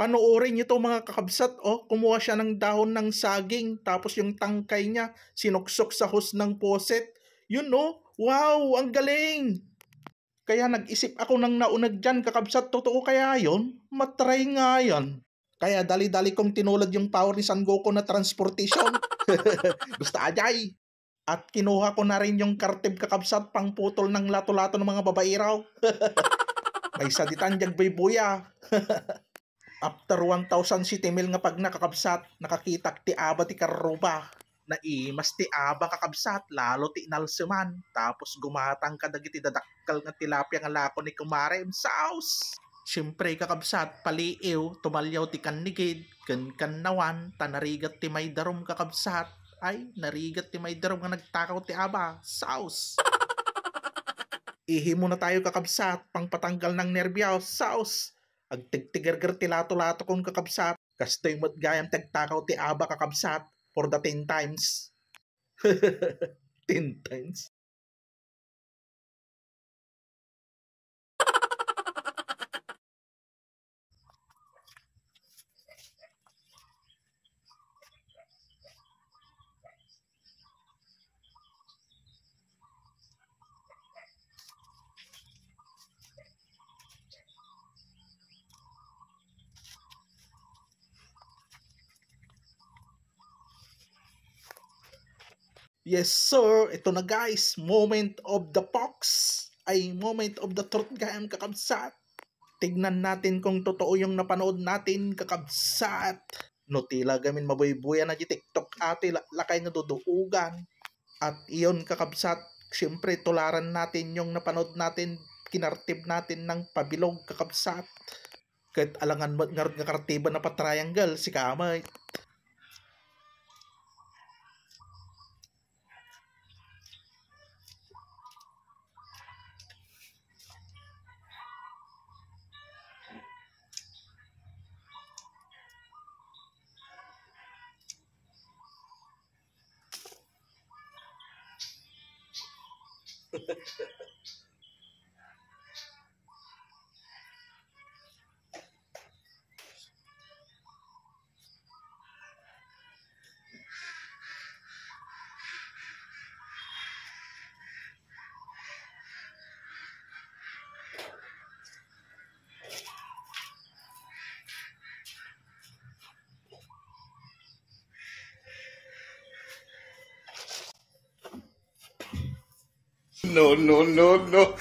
Panoorin niyo to mga kakabsat, oh, kumuha siya ng dahon ng saging, tapos yung tangkay niya, sinuksok sa hose ng poset. Yun, no? Wow, ang galing! Kaya nag-isip ako ng naunag dyan, kakabsat, totoo kaya yun? Matry nga yan. Kaya dali-dali kong tinulad yung power ni San Goku na transportation. Gusto ajay. At kinuha ko na rin yung kartib kakabsat pang putol ng lato-lato ng mga babairaw. May saditan jag buya. After 1,000 si Timil nga pag nakakabsat, nakakitak ti aba ti karuba. Naimas ti aba kakabsat, lalo ti inalsuman. Tapos gumatang ka dagiti dadakkal nga tilapia nga lako ni kumare sauce. Siyempre kakabsat, paliiw, tumalyaw ti kanigid, kan-kanawan, tanarigat ti may darom kakabsat. Ay, narigat ti may darom nga nagtakaw ti aba, sauce. Ihi muna tayo kakabsat, pang patanggal ng nerbyaw, sauce. Agtigtigargar ti lato-lato kong kakabsat, kastoy mo't gayam tagtakaw ti aba kakabsat, for the 10 times. 10 times? Yes sir, ito na guys, moment of the fox, ay moment of the truth gayam kakabsat. Tignan natin kung totoo yung napanood natin kakabsat. No tila gamin mabuy-buya na di TikTok ate lakay nga duduugan. At iyon kakabsat, siyempre tularan natin yung napanood natin, kinartib natin ng pabilog kakabsat. Kahit alangan mo nga kartiba na pa-triangle si kamay. No, no, no, no.